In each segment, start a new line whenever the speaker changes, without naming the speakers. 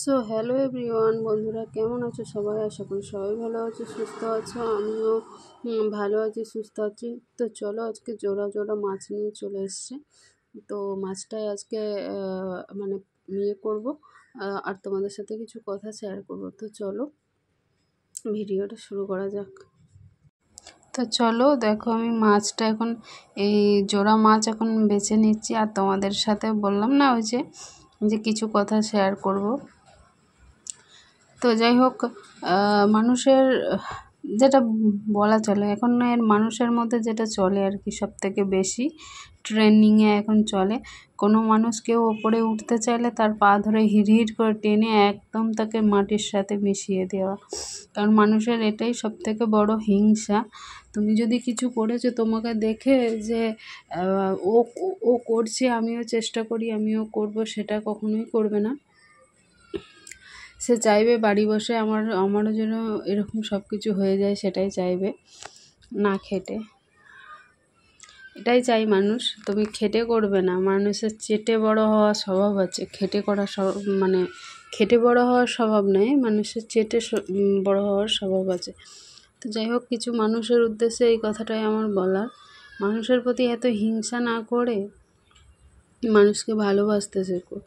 So hello everyone, বন্ধুরা কেমন আছো সবাই? আশা করি সবাই ভালো আছো, সুস্থ আছো। আমিও ভালো আছি, সুস্থ আছি। তো চলো আজকে জোড়া জোড়া মাছ নিয়ে চলে এসছে। তো মাছটাই আজকে মানে করব আর তোমাদের সাথে কিছু কথা শেয়ার করব। তো চলো ভিডিওটা শুরু করা যাক। তো চলো দেখো, আমি মাছটা এখন এই জোড়া মাছ এখন বেছে নিচ্ছি, আর তোমাদের সাথে বললাম না ওই যে কিছু কথা শেয়ার করব। তো যাই হোক, মানুষের যেটা বলা চলে এখন, মানুষের মধ্যে যেটা চলে আর কি, সব থেকে বেশি ট্রেন্ডিংয়ে এখন চলে, কোনো মানুষ কেউ ওপরে উঠতে চাইলে তার পা ধরে হিড় করে টেনে একদম তাকে মাটির সাথে মিশিয়ে দেওয়া। কারণ মানুষের এটাই সব থেকে বড় হিংসা। তুমি যদি কিছু করেছো, তোমাকে দেখে যে ও ও করছে, আমিও চেষ্টা করি, আমিও করব, সেটা কখনোই করবে না। সে চাইবে বাড়ি বসে আমারও যেন এরকম সব কিছু হয়ে যায়, সেটাই চাইবে, না খেটে। এটাই চাই মানুষ। তুমি খেটে করবে না, মানুষের চেটে বড় হওয়ার স্বভাব আছে, খেটে করা মানে খেটে বড় হওয়ার স্বভাব নেই, মানুষের চেটে বড় হওয়ার স্বভাব আছে। তো যাই হোক, কিছু মানুষের উদ্দেশ্যে এই কথাটাই আমার বলার, মানুষের প্রতি এত হিংসা না করে মানুষকে ভালোবাসতে শেখো।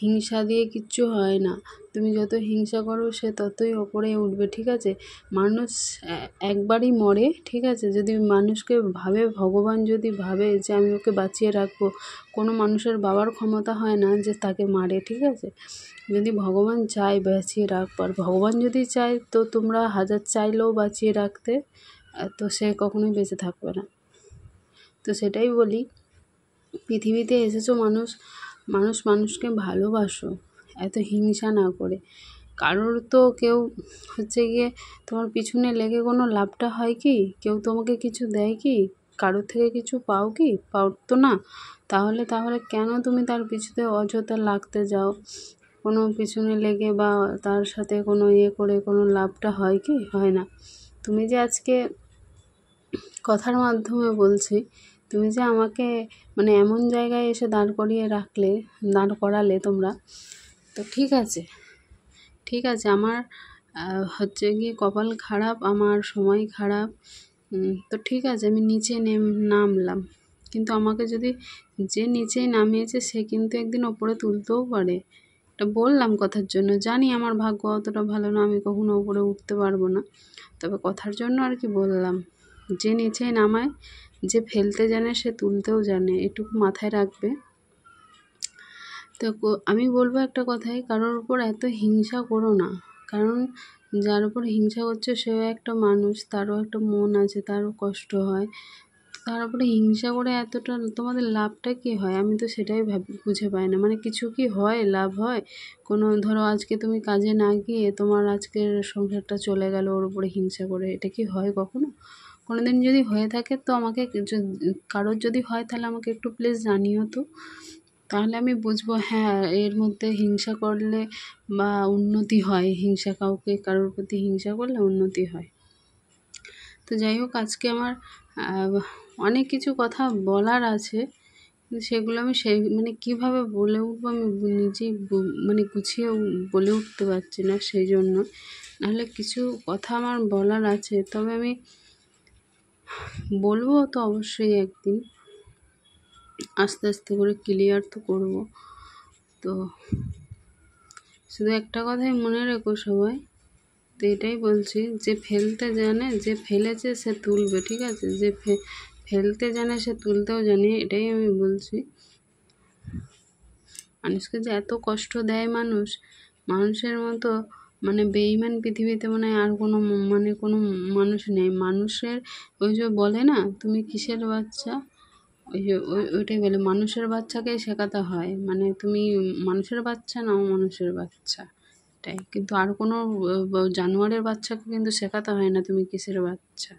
হিংসা দিয়ে কিচ্ছু হয় না। তুমি যত হিংসা করো সে ততই ওপরে উঠবে, ঠিক আছে? মানুষ একবারই মরে, ঠিক আছে? যদি মানুষকে ভাবে, ভগবান যদি ভাবে যে আমি ওকে বাঁচিয়ে রাখবো, কোনো মানুষের বাবার ক্ষমতা হয় না যে তাকে মারে, ঠিক আছে? যদি ভগবান চায় বাঁচিয়ে রাখবার, ভগবান যদি চায়, তো তোমরা হাজার চাইলেও বাঁচিয়ে রাখতে, তো সে কখনোই বেঁচে থাকবে না। তো সেটাই বলি, পৃথিবীতে এসেছো মানুষকে ভালোবাসো, এত হিংসা না করে। কারোর তো কেউ হচ্ছে গিয়ে তোমার পিছনে লেগে কোনো লাভটা হয় কি? কেউ তোমাকে কিছু দেয় কি? কারোর থেকে কিছু পাও কি? পাও তো না। তাহলে কেন তুমি তার পিছনে অযথা লাগতে যাও? কোনো পিছনে লেগে বা তার সাথে কোনো করে কোনো লাভটা হয় কি? হয় না। তুমি যে আজকে কথার মাধ্যমে বলছি, তুমি যে আমাকে মানে এমন জায়গায় এসে দাঁড় করালে তোমরা, তো ঠিক আছে, আমার হচ্ছে গিয়ে কপাল খারাপ, আমার সময় খারাপ, তো ঠিক আছে, আমি নিচে নামলাম, কিন্তু আমাকে যদি যে নিচেই নামিয়েছে সে কিন্তু একদিন ওপরে তুলতেও পারে। এটা বললাম কথার জন্য, জানি আমার ভাগ্য অতটা ভালো না, আমি কখনো ওপরে উঠতে পারবো না, তবে কথার জন্য আর কি বললাম। যে নিচেই নামায়, যে ফেলতে জানে সে তুলতেও জানে, এটুকু মাথায় রাখবে। তো আমি বলবো একটা কথাই, কারোর উপর এত হিংসা করো না, কারণ যার উপর হিংসা করছে সেও একটা মানুষ, তারও একটা মন আছে, তারও কষ্ট হয়। তার উপরে হিংসা করে এতটা তোমাদের লাভটা কি হয়? আমি তো সেটাই বুঝে পাই না। মানে কিছু কি হয়, লাভ হয় কোনো? ধরো আজকে তুমি কাজে না গিয়ে তোমার আজকের সংসারটা চলে গেল ওর উপরে হিংসা করে, এটা কি হয় কখনো? কোনোদিন যদি হয়ে থাকে তো আমাকে, কারোর যদি হয় তাহলে আমাকে একটু প্লিজ জানিও তো, তাহলে আমি বুঝবো হ্যাঁ এর মধ্যে হিংসা করলে বা উন্নতি হয়, কারোর প্রতি হিংসা করলে উন্নতি হয়। তো যাই হোক, আজকে আমার অনেক কিছু কথা বলার আছে, সেগুলো আমি মানে কীভাবে বলে উঠবো আমি নিজেই মানে গুছিয়ে বলে উঠতে পারছি না, সেই জন্য। নাহলে কিছু কথা আমার বলার আছে, তবে আমি বলবো তো অবশ্যই একদিন, আস্তে আস্তে করে ক্লিয়ার তো করব। তো শুধু একটা কথাই মনে রেখো সবাই, তো এটাই বলছি, যে ফেলতে জানে, যে ফেলেছে সে তুলবে, ঠিক আছে? যে ফেলতে জানে সে তুলতেও জানে, এটাই আমি বলছি। মানুষকে যে এত কষ্ট দেয় মানুষের মতো মানে বেঈমান পৃথিবীতে মনে হয় আর কোনো কোনো মানুষ নেই। মানুষের ওই যে বলে না, তুমি কিসের বাচ্চা, ওই যে ওইটাই বলে, মানুষের বাচ্চাকেই শেখাতে হয়, মানে তুমি মানুষের বাচ্চা নাও, মানুষের বাচ্চা, এটাই। কিন্তু আর কোনো জানোয়ারের বাচ্চাকে কিন্তু শেখাতে হয় না তুমি কিসের বাচ্চা।